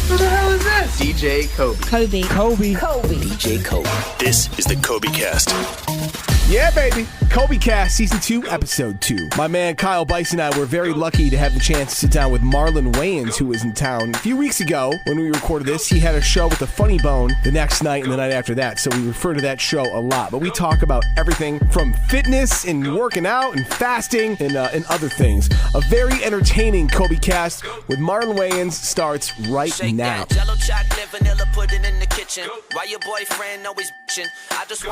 Who the hell is this? DJ Kobe. DJ Kobe. This is the Kobecast. Yeah, baby. Kobecast, Season 2, Episode 2. My man Kyle Bison and I were very lucky to have the chance to sit down with Marlon Wayans, who was in town a few weeks ago. When we recorded this, he had a show with the Funny Bone the next night and the night after that, so we refer to that show a lot. But we talk about everything from fitness and working out and fasting and other things. A very entertaining Kobecast with Marlon Wayans starts right now.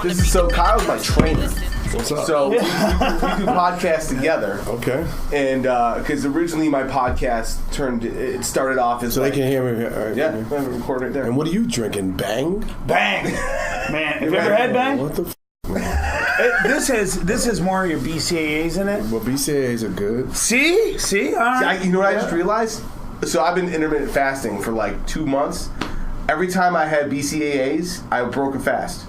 This is so Kyle's my trainer. What's up? So we do podcasts together. Okay. And because originally my podcast started off as so like, they can hear me. Right, yeah, I'm recording right there. And what are you drinking? Bang? Bang. Man, have you ever had Bang? What the This has more of your BCAAs in it. Well, BCAAs are good. See? All right. You know what I just realized? So I've been intermittent fasting for like 2 months. Every time I had BCAAs, I broke a fast.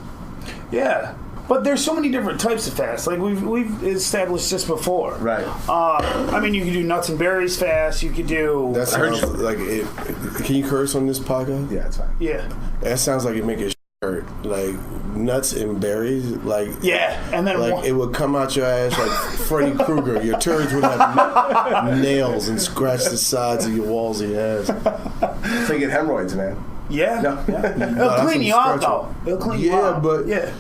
Yeah. But there's so many different types of fast. Like we've established this before. Right. I mean, you can do nuts and berries fast. You could do. That sounds like it. Can you curse on this podcast? Yeah, it's fine. Yeah. That sounds like it make it hurt. Like nuts and berries. Like yeah, and then like it would come out your ass like Freddy Krueger. Your turds would have nails and scratch the sides of your walls of your ass. It's like get hemorrhoids, man. Yeah. No. It'll clean you out though. It'll clean you out. But yeah.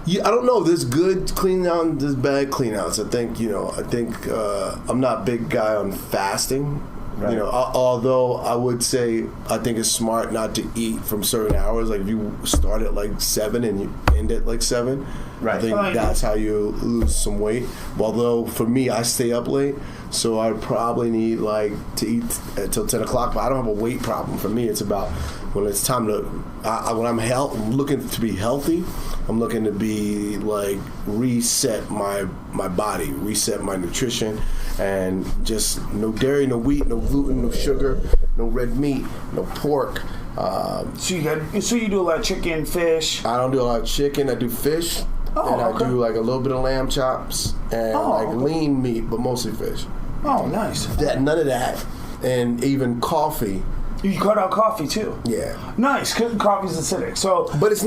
Yeah, I don't know. There's good clean out and there's bad clean outs. I think I'm not a big guy on fasting. Right. Although I would say I think it's smart not to eat from certain hours. Like if you start at like 7 and you end at like 7, right. I think that's how you lose some weight. Although for me, I stay up late, so I probably need like to eat until 10 o'clock. But I don't have a weight problem. For me, it's about when it's time to when I'm looking to be healthy. I'm looking to be like reset my body, reset my nutrition, and just no dairy, no wheat, no gluten, no sugar, no red meat, no pork. So you do a lot of chicken, fish. I don't do a lot of chicken. I do fish, and I do like a little bit of lamb chops and lean meat, but mostly fish. Oh, nice. None of that, and even coffee. You cut out coffee too. Yeah. Nice. Coffee's acidic. So, but it's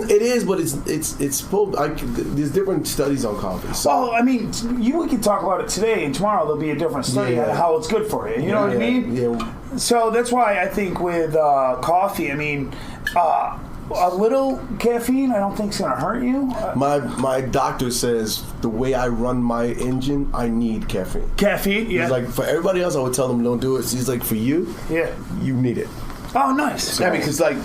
supposed. There's different studies on coffee. So. Well, I mean, we can talk about it today, and tomorrow there'll be a different study on how it's good for you. You know what I mean? Yeah. So that's why I think with coffee, I mean, a little caffeine, I don't think is going to hurt you. My doctor says the way I run my engine, I need caffeine. Caffeine, yeah. He's like, for everybody else, I would tell them don't do it. So he's like, for you, you need it. Oh, nice. So, yeah, because like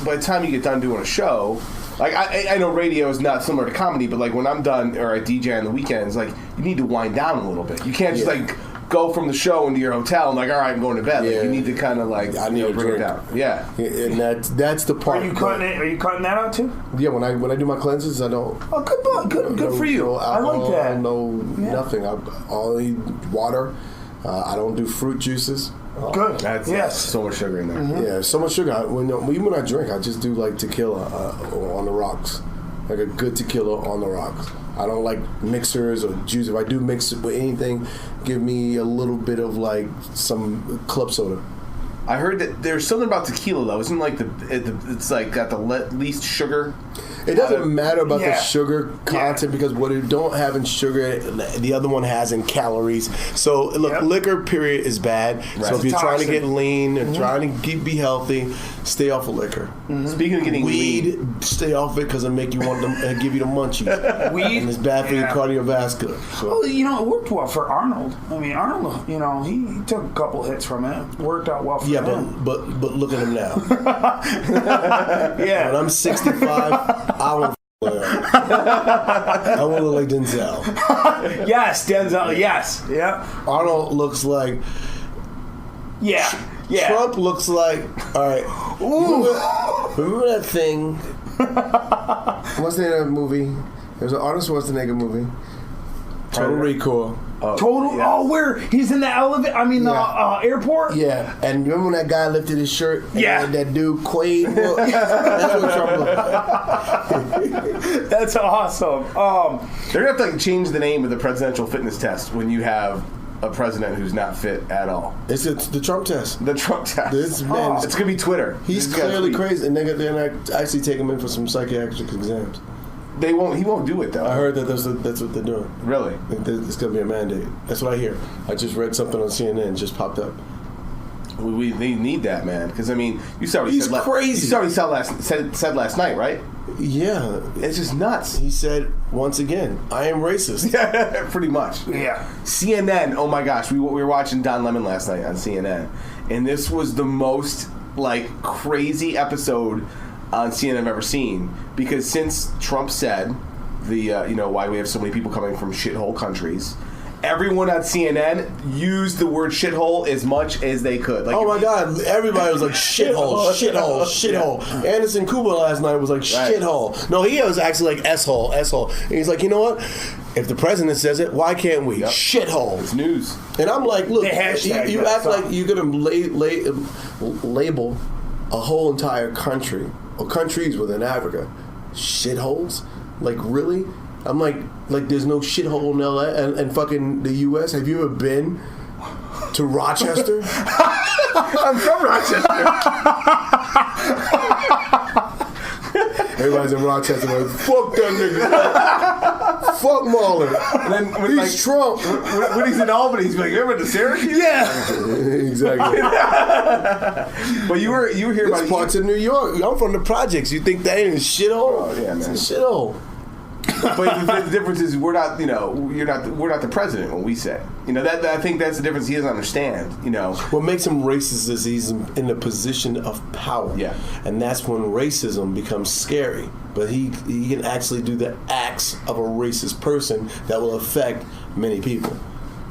by the time you get done doing a show, like I know radio is not similar to comedy, but like when I'm done or I DJ on the weekends, like you need to wind down a little bit. You can't just like go from the show into your hotel and like, all right, I'm going to bed. Like you need to kind of like I need to bring it down. Yeah. And that's the part. Are you cutting that out too? Yeah, when I do my cleanses, I don't. Oh, good for you. I like that. Nothing. I only water. I don't do fruit juices. Good. That's so much sugar in there. Mm-hmm. Yeah, so much sugar. Even when I drink, I just do like tequila on the rocks, like a good tequila on the rocks. I don't like mixers or juice. If I do mix it with anything, give me a little bit of like some club soda. I heard that there's something about tequila though. Isn't like it's like got the least sugar. It doesn't matter about the sugar content because what it don't have in sugar, the other one has in calories. So look, liquor period is bad. Right. So if you're trying to get lean and trying to be healthy, stay off of liquor. Mm-hmm. Speaking of getting weed, stay off it because it make you want them and give you the munchies. Weed, and it's bad for your cardiovascular. So. Well, it worked well for Arnold. I mean, Arnold, he took a couple hits from it. Worked out well for him. Yeah, but look at him now. Yeah. When I'm 65. I want to look like Denzel. Yes, Denzel. Yes. Yeah. Arnold looks like. Yeah. Trump looks like. All right. Remember that thing? What's the name of that movie? There's an Arnold Schwarzenegger movie. Total Recall. Where he's in the elevator? I mean, the airport. Yeah, and remember when that guy lifted his shirt? And that dude Quaid. That's what Trump looked like. That's awesome. They're gonna have to change the name of the presidential fitness test when you have a president who's not fit at all. It's the Trump test. The Trump test. This man, it's going to be Twitter. He's clearly crazy, and they're going to actually take him in for some psychiatric exams. They won't. He won't do it though. I heard that that's what they're doing. Really? It's going to be a mandate. That's what I hear. I just read something on CNN. Just popped up. They need that, man. Because I mean, you saw what he He's said. crazy. You saw what he said last night, right? Yeah, It's just nuts. he said once again, "I am racist." Pretty much. Yeah. CNN. Oh my gosh, we were watching Don Lemon last night on CNN, and this was the most crazy episode on CNN I've ever seen, because since Trump said why we have so many people coming from shithole countries, everyone on CNN used the word shithole as much as they could. Oh my God! Everybody was like shithole, shithole, shithole. Yeah. Anderson Cooper last night was like shithole. No, he was actually like s-hole, s-hole. And he's like, you know what? If the president says it, why can't we? Yep. Shithole. It's news. And I'm like, look, The hashtag, you act like you're gonna label a whole entire country or countries within Africa shitholes? Like, really? I'm like there's no shithole in LA and fucking the US. Have you ever been to Rochester? I'm from Rochester. Everybody's in Rochester like, fuck that nigga. Fuck Marlon. And then when He's Trump. when he's in Albany, he's like, "You ever been to Syracuse?" Yeah. Exactly. But you were here It's about parts of New York. I'm from the projects. You think that ain't a shithole? Oh, yeah, man. It's a shithole. But the difference is we're not the president when we say. That I think that's the difference he doesn't understand. What makes him racist is he's in a position of power. Yeah. And that's when racism becomes scary. But he can actually do the acts of a racist person that will affect many people.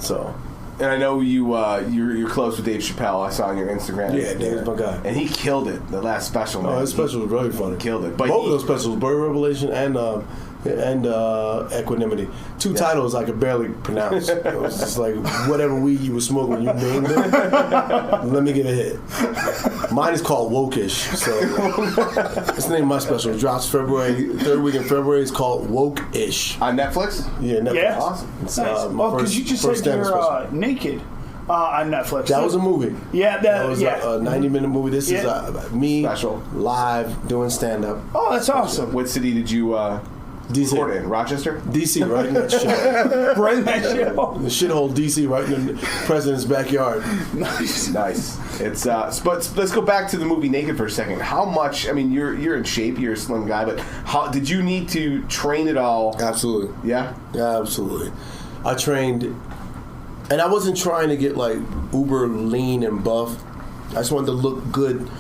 So. And I know you're close with Dave Chappelle. I saw on your Instagram. Yeah, Dave's my guy. And he killed it. The last special. Man. Oh, his special was really funny. He killed it. But both of those specials, Bird Revelation and Equanimity. Two titles I could barely pronounce. It was just like whatever weed you were smoking when you named it. Let me get a hit. Mine is called Woke-ish. So that's the name of my special. It drops third week in February. It's called Woke-ish. on Netflix. Yeah, Netflix. Yeah. Awesome. It's, Nice. my Because you just said you're naked on Netflix. That was a movie. Yeah, That was a 90-minute movie. This is me Special. live doing stand-up. Oh, that's awesome. What city did you DC. record in? Rochester. DC, right in that shit. Right in that show. The shithole DC, right in the president's backyard. Nice. Nice. It's but let's go back to the movie Naked for a second. How much? I mean, you're in shape. You're a slim guy, but how did you need to train it all? Absolutely. Yeah. Yeah, absolutely. I trained, and I wasn't trying to get like uber lean and buff. I just wanted to look good.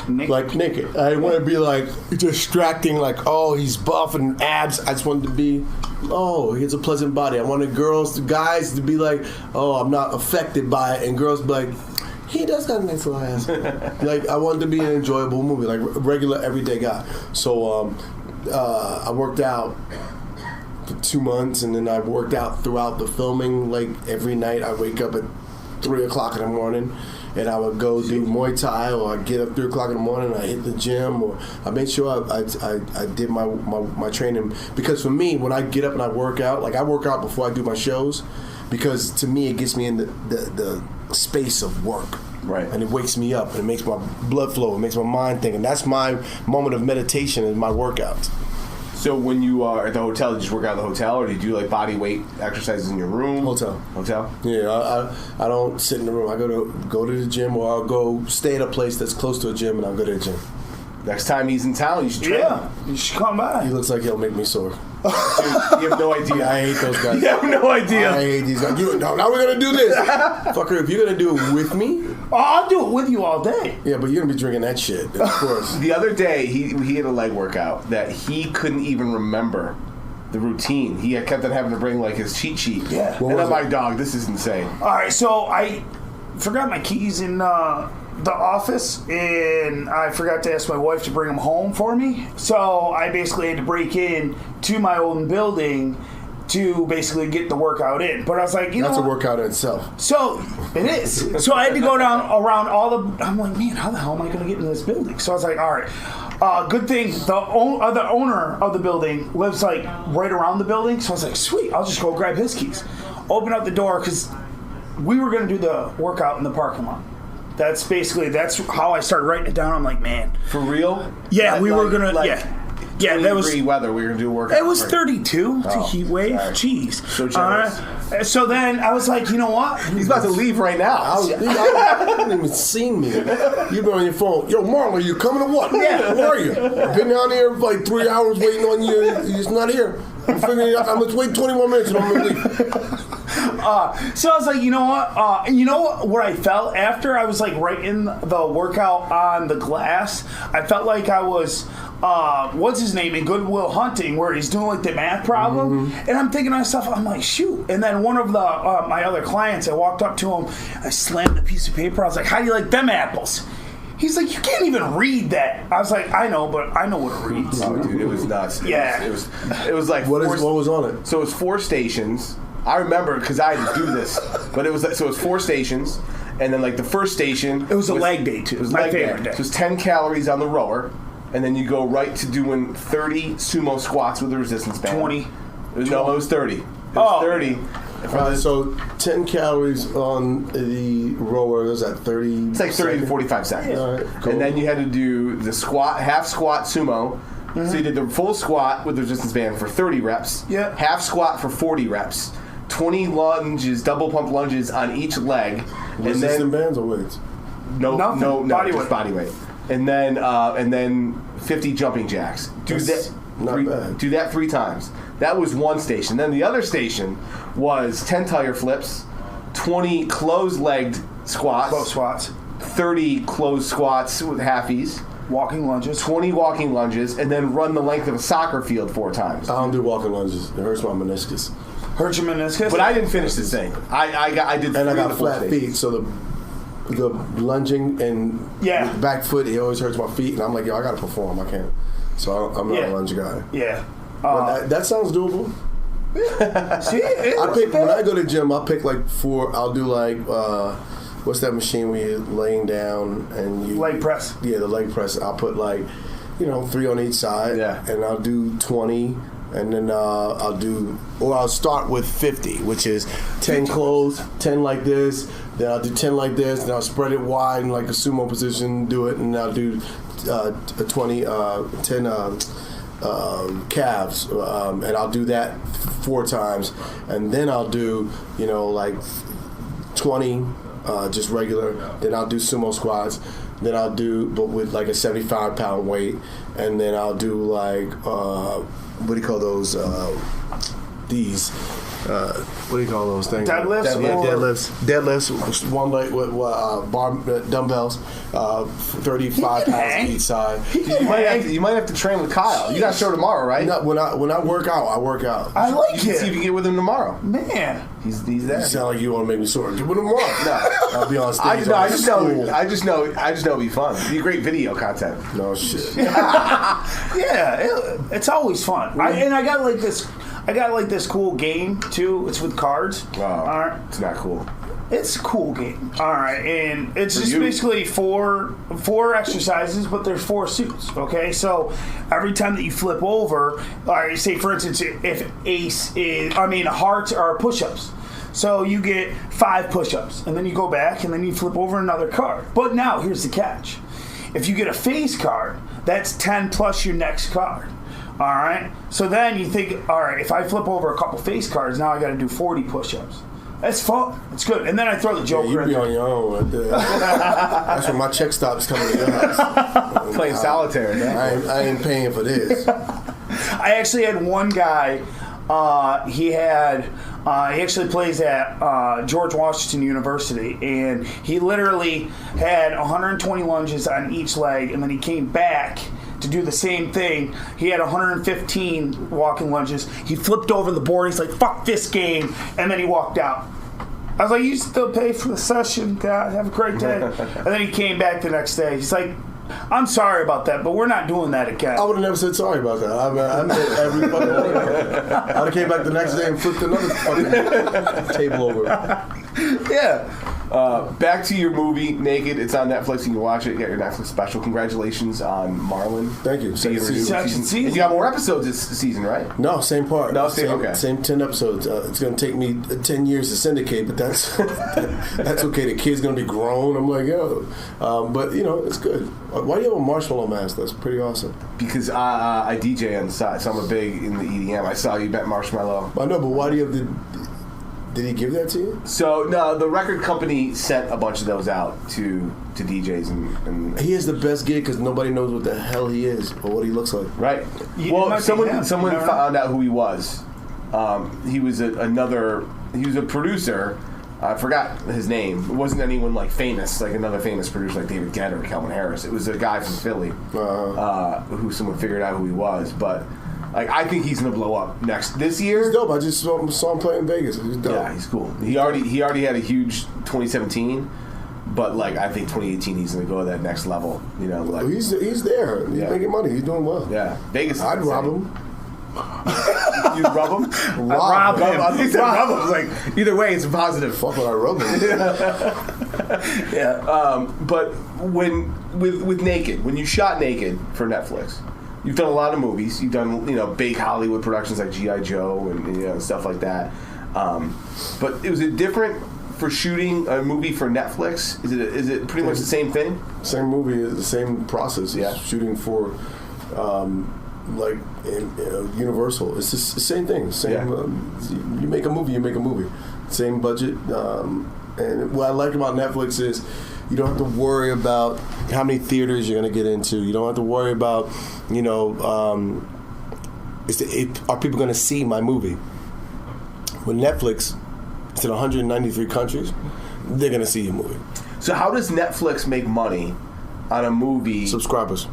Like naked. I didn't want to be like distracting, like, oh, he's buff and abs. I just wanted to be, oh, he has a pleasant body. I wanted guys to be like, oh, I'm not affected by it. And girls be like, he does got a nice little ass. Like, I wanted to be an enjoyable movie, like a regular, everyday guy. So I worked out for 2 months, and then I worked out throughout the filming. Like, every night I wake up at 3 o'clock in the morning, and I would go do Muay Thai, or I'd get up 3 o'clock in the morning and I hit the gym, or I made sure I did my training. Because for me, when I get up and I work out, like I work out before I do my shows, because to me it gets me in the space of work. Right. And it wakes me up and it makes my blood flow, it makes my mind think, and that's my moment of meditation in my workouts. So when you are at the hotel, did you just work out at the hotel, or do you do like body weight exercises in your room? Hotel. Yeah, I don't sit in the room. I go to the gym, or I'll go stay at a place that's close to a gym, and I'll go to the gym. Next time he's in town, you should train. Yeah, you should come by. He looks like he'll make me sore. Dude, you have no idea. I hate those guys. You have no idea. I hate these guys. Now we're gonna do this. Fucker, if you're gonna do it with me, Oh, I'll do it with you all day. yeah, but you're gonna be drinking that shit, of course. The other day, he had a leg workout that he couldn't even remember the routine. He kept on having to bring like his cheat sheet. Yeah. And I'm like, dog, this is insane. All right, so I forgot my keys in the office, and I forgot to ask my wife to bring them home for me. So I basically had to break in to my own building to basically get the workout in. But I was like, That's know a workout in itself. So it is. So I had to go down around all the. I'm like, man, how the hell am I going to get into this building? So I was like, all right. Good thing the owner of the building lives like right around the building. So I was like, sweet, I'll just go grab his keys. Open up the door because we were going to do the workout in the parking lot. That's how I started writing it down. I'm like, man. For real? Yeah, we were going to, Yeah, that was weather. We were gonna do a workout. It was 32. It's a heat wave. Sorry. Jeez. So jealous. So then I was like, you know what? He's about to leave right now. You haven't even seen me. You've been on your phone. Yo, Marlon, you coming or what? Yeah. Where are you? I've been down here for like 3 hours waiting on you. You're just not here. I'm figuring it out. I'm gonna wait 21 minutes and I'm gonna leave. So I was like, you know what? What I felt after I was like writing the workout on the glass? I felt like I was, what's his name, in Good Will Hunting, where he's doing like the math problem. And I'm thinking to myself, I'm like, shoot. And then one of the my other clients, I walked up to him, I slammed the piece of paper. I was like, how do you like them apples? He's like, you can't even read that. I was like, I know, but I know what it reads. Oh, dude, it was nuts. It was like what was on it? So it was 4 stations. I remember because I had to do this, but it was like, so it was 4 stations, and then like the first station. It was a leg day too. It was my favorite day. So it was 10 calories on the rower, and then you go right to doing 30 sumo squats with a resistance band. 20. No, it was 30. It was 30. So 10 calories on the rower. Was that 30? It's like 30 to 45 seconds. All right, cool. And then you had to do the squat, half squat sumo. So you did the full squat with the resistance band for 30 reps. Yeah. Half squat for 40 reps. 20 lunges, double pump lunges on each leg. Resistant bands or weights? No, body just weight. body weight. And then 50 jumping jacks. Do that 3 times. That was one station. Then the other station was 10 tire flips, 20 closed-legged squats, Close squats. 30 closed squats with halfies, Walking lunges. 20 walking lunges, and then run the length of a soccer field 4 times. I don't do walking lunges. It hurts my meniscus. Hurt your meniscus? But I didn't finish this thing. I did. And I 3 got of the 4 flat stations. feet, so the lunging and with back foot, it always hurts my feet, and I'm like, yo, I gotta perform. I can't. So I'm not a lunge guy. Yeah. But that sounds doable. See, When I go to the gym, I'll pick like 4. I'll do like what's that machine where you're laying down and you leg press. Yeah, the leg press. I'll put like 3 on each side. Yeah. And I'll do 20. And then I'll start with 50, which is 10 closed, 10 like this. Then I'll do 10 like this. Then I'll spread it wide in like a sumo position, do it, and I'll do 10 calves, and I'll do that 4 times, and then I'll do like 20 just regular. Then I'll do sumo squats. Then I'll do, but with like a 75-pound weight, and then I'll do like what do you call those? These. What do you call those things? Deadlifts? Deadlifts. One leg with bar dumbbells, 35 pounds each side. You might have to train with Kyle. You got a show tomorrow, right? No, when I work out, I work out. I like You can see if you it. can get with him tomorrow. Man. He's You there. sound like you want to make me sore. Get with him tomorrow. No. I'll be on stage. I just know School. it'd be fun. It'd be great video content. No shit. Yeah, it's always fun. I got like this cool game too. It's with cards. Wow. All right. It's not cool. It's a cool game. All right, and it's For just you. basically four exercises, but there's 4 suits. Okay, so every time that you flip over, all right, say for instance, if hearts are push-ups. So you get 5 push-ups, and then you go back, and then you flip over another card. But now here's the catch: if you get a face card, that's 10 plus your next card. All right. So then you think, all right, if I flip over a couple face cards, now I got to do 40 push-ups. That's fun. It's good. And then I throw the Joker You in be there. on your own right there. That's when my check stops coming to your house. Playing solitaire, man. I ain't paying for this. I actually had one guy. He actually plays at George Washington University, and he literally had 120 lunges on each leg, and then he came back to do the same thing. He had 115 walking lunges. He flipped over the board. He's like, "Fuck this game," and then he walked out. I was like, "You still pay for the session, God? Have a great day." And then he came back the next day. He's like, "I'm sorry about that, but we're not doing that again." I would have never said sorry about that. I made every fucking one. I'd have came back the next day and flipped another fucking table over. Yeah. Back to your movie, Naked. It's on Netflix. You can watch it. You got your Netflix special. Congratulations on Marlon. Thank you. Second season. And you got more episodes this season, right? No, same part. No, okay. Same 10 episodes. It's going to take me 10 years to syndicate, but that's that's okay. The kid's going to be grown. I'm like, yo. But, it's good. Why do you have a marshmallow mask? That's pretty awesome. Because I DJ on the side, so I'm a big in the EDM. I saw you bet marshmallow. I know, but why do you have Did he give that to you? So, no, the record company sent a bunch of those out to DJs. And he has the best gig because nobody knows what the hell he is or what he looks like. Right. Well, someone found out who he was. He was a producer. I forgot his name. It wasn't anyone like famous, like another famous producer like David Guetta or Calvin Harris. It was a guy from Philly who someone figured out who he was. But I think he's gonna blow up this year. He's dope. I just saw him play in Vegas. He's dope. Yeah, he's cool. He already had a huge 2017, but I think 2018 he's gonna go to that next level. He's there. He's making money. He's doing well. Yeah, Vegas. I'd rob him. You rub him? Rob him. I think rob him. Like either way, it's a positive. Fuck what I rub him. Yeah. But with Naked, when you shot Naked for Netflix. You've done a lot of movies. You've done, big Hollywood productions like G.I. Joe and stuff like that. But was it different for shooting a movie for Netflix? Is it pretty much the same thing? Same movie, the same process. Yeah. Shooting for Universal. It's just the same thing. You make a movie. Same budget. And what I like about Netflix is you don't have to worry about how many theaters you're going to get into. You don't have to worry about, are people going to see my movie? With Netflix, it's in 193 countries. They're going to see your movie. So how does Netflix make money on a movie? Subscribers.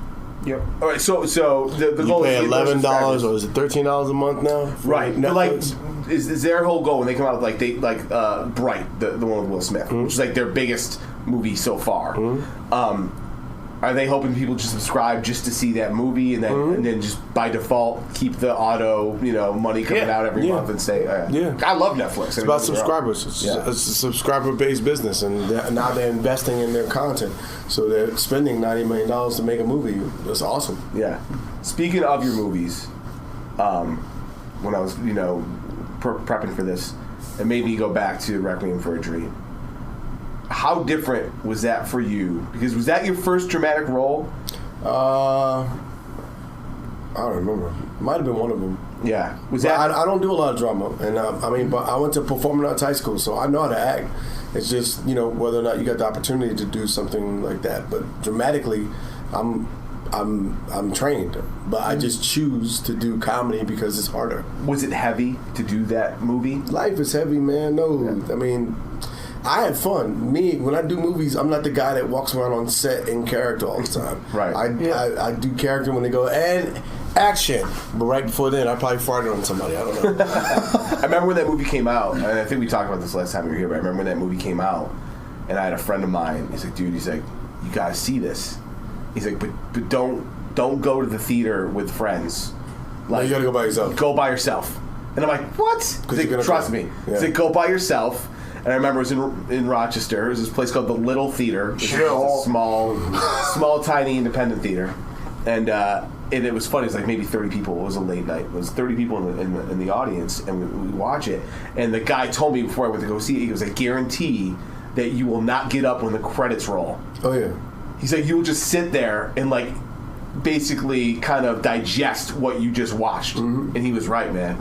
Yep. All right. So the goal is $11 or is it $13 a month now? Right. Netflix? But is their whole goal when they come out with Bright, the one with Will Smith, which is their biggest movie so far? Are they hoping people just subscribe just to see that movie and then just by default keep the auto money coming out every month and say I love Netflix. It's about subscribers. It's a subscriber based business, and now they're investing in their content, so they're spending $90 million to make a movie. That's awesome. Yeah. Speaking of your movies, when I was prepping for this, it made me go back to Requiem for a Dream. How different was that for you? Because was that your first dramatic role? I don't remember. Might have been one of them. Yeah. I don't do a lot of drama, and but I went to performing arts high school, so I know how to act. It's just whether or not you got the opportunity to do something like that. But dramatically, I'm trained, but I just choose to do comedy because it's harder. Was it heavy to do that movie? Life is heavy, man. No, yeah. I had fun. When I do movies, I'm not the guy that walks around on set in character all the time. Right. I do character when they go, and action. But right before then, I probably farted on somebody. I don't know. I remember when that movie came out, and I think we talked about this last time you were here, but I remember when that movie came out, and I had a friend of mine. He's like, dude, you gotta see this. He's like, but don't go to the theater with friends. You gotta go by yourself. Go by yourself. And I'm like, what? He's like, trust me. Yeah. He's like, go by yourself. And I remember it was in Rochester. It was this place called the Little Theater. It was a small, tiny independent theater. And it was funny. It was like maybe 30 people. It was a late night. It was 30 people in the audience, and we watch it. And the guy told me before I went to go see it, he goes, I guarantee that you will not get up when the credits roll. Oh, yeah. He's like, you will just sit there and basically kind of digest what you just watched. And he was right, man.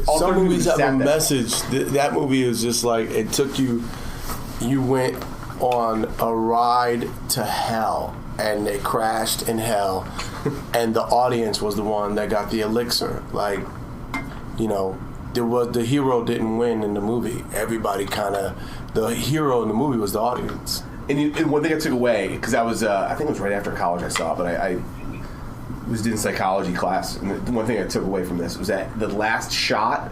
All some movies have a message. That movie is just it took you went on a ride to hell, and they crashed in hell, and the audience was the one that got the elixir. The hero didn't win in the movie. Everybody the hero in the movie was the audience. And one thing I took away, because I was, I think it was right after college I saw it, but I was doing psychology class, and the one thing I took away from this was that the last shot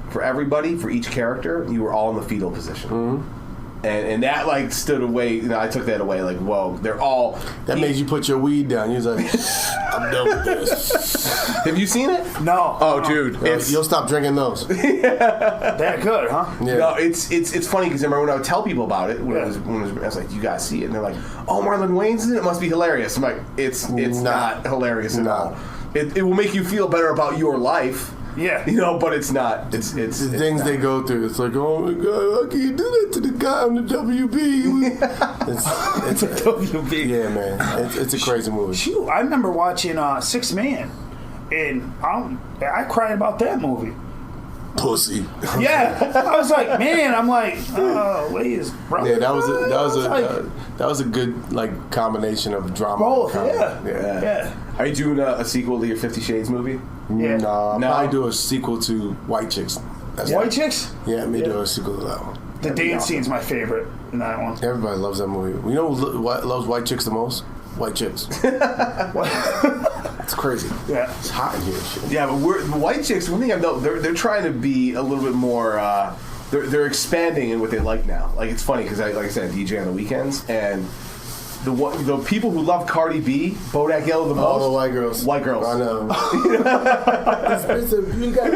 for everybody, for each character, you were all in the fetal position. And that stood away. I took that away. Whoa, they're all. That made you put your weed down. You was like, I'm done with this. Have you seen it? No. Oh, dude, You'll stop drinking those. That good, huh? Yeah. No, it's funny because I remember when I would tell people about it, I was like, "You guys see it?" And they're like, "Oh, Marlon Wayans in it. It must be hilarious." I'm like, "It's not hilarious at all. It will make you feel better about your life." Yeah. But it's not. It's the things they go through. It's like, oh my God, I can't do that to the guy on the WB. it's a WB. Yeah, man. It's a crazy movie. Shoot, I remember watching Six Man, and I cried about that movie. Pussy. Yeah, I was like, man, wait, his brother. Yeah, that was a good like combination of drama. Both, and yeah. Are you doing a sequel to your 50 Shades movie? Yeah. No, I'll probably do a sequel to White Chicks. White Chicks? Yeah, do a sequel to that one. The dance scene's my favorite in that one. Everybody loves that movie. You know who loves White Chicks the most? White Chicks. It's crazy. Yeah. It's hot in here and shit. Yeah, but White Chicks, one thing I've noticed, they're trying to be a little bit more, they're expanding in what they like now. Like, it's funny because, like I said, I DJ on the weekends, and the people who love Cardi B, Bodak Yellow the most. All the white girls. White girls. I know. You got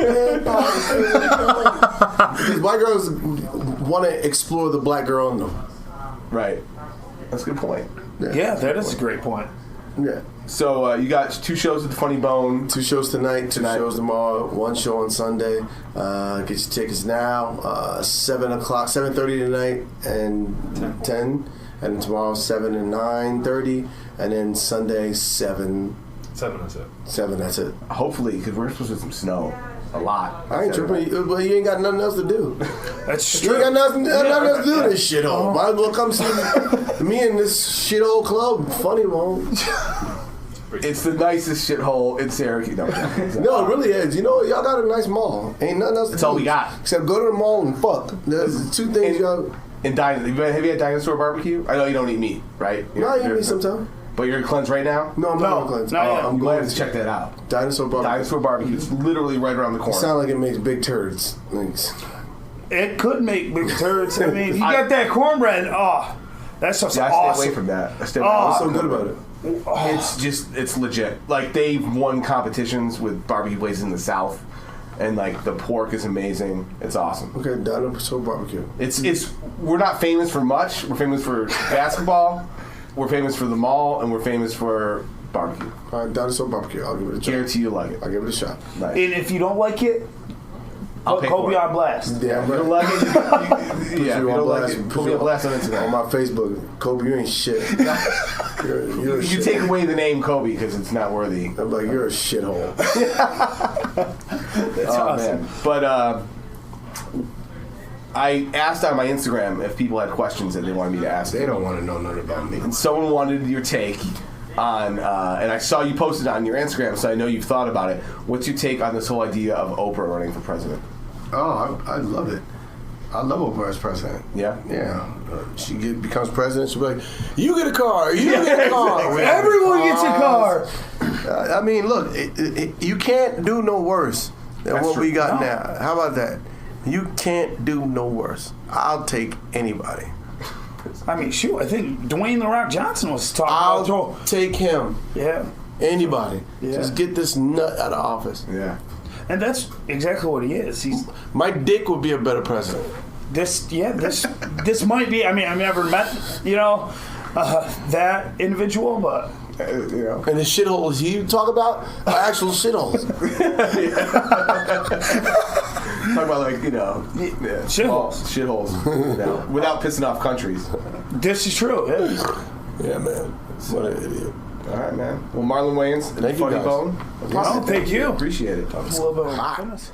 because white girls want to explore the black girl in them. Right. That's a good point. Yeah, that is a great point. Yeah. So you got 2 shows at the Funny Bone. 2 shows tonight, 2 shows tomorrow, 1 show on Sunday. Get your tickets now. 7:30 tonight and 10. And tomorrow 7 and 9:30. And then Sunday 7. 7, that's it. 7, that's it. Hopefully, because we're supposed to get some snow. A lot. I ain't tripping, but you ain't got nothing else to do. That's You true. ain't got nothing else to do in this shithole. Might as well come see me in this shithole club. Funny, won't. It's the nicest shithole in Syracuse. No, No, it really is. You know what? Y'all got a nice mall. Ain't nothing else to do. That's all we got. Except go to the mall and fuck. There's 2 things y'all... And have you had dinosaur barbecue? I know you don't eat meat, right? No, I eat meat sometimes. But you're cleansed right now? No, I'm not on cleanse. not yet. I'm You might going have to check that out. Dinosaur barbecue. Dinosaur barbecue. It's literally right around the corner. Sound like it makes big turds. Thanks. It could make big turds. I mean, you got that cornbread. Oh, that's just Yeah, I awesome. stay away from that. I stay away What's from so good about it? It's legit. Like, they've won competitions with barbecue places in the South, and like the pork is amazing. It's awesome. Okay, dinosaur barbecue. We're not famous for much. We're famous for basketball. We're famous for the mall, and we're famous for barbecue. All right, dinosaur barbecue. I'll give it a shot. Guarantee you like it. I'll give it a shot. Nice. And if you don't like it, I'll put pay Kobe for it. on blast. Yeah, If you don't like it, if you don't like it, put me on blast on on Instagram. my Facebook. Kobe, you ain't shit. You're a You shit. take away the name Kobe because it's not worthy. I'm like, you're a shithole. That's awesome. Man. But I asked on my Instagram if people had questions that they wanted me to ask. They don't want to know nothing about me. And someone wanted your take on, and I saw you posted on your Instagram, so I know you've thought about it. What's your take on this whole idea of Oprah running for president? Oh, I love it. I love Oprah as president. Yeah? Yeah. She becomes president, she'll be like, you get a car, you get a car. Everyone gets a car. I mean, look, you can't do no worse than That's what true. we got No. now. How about that? You can't do no worse. I'll take anybody. I mean, shoot, I think Dwayne "The Rock" Johnson was talking I'll about take him. Yeah. Anybody. Yeah. Just get this nut out of office. Yeah. And that's exactly what he is. He's My dick would be a better president. this this might be, I mean, I've never met, that individual, but And the shitholes you talk about are actual shitholes. Talk about, like, shitholes. Shitholes. Without pissing off countries. This is true. Yeah. Yeah, man. What an idiot. All right, man. Well, Marlon Wayans, Thank you, Funny guys. Bone. Oh, thank you. Appreciate it. A little bit of goodness.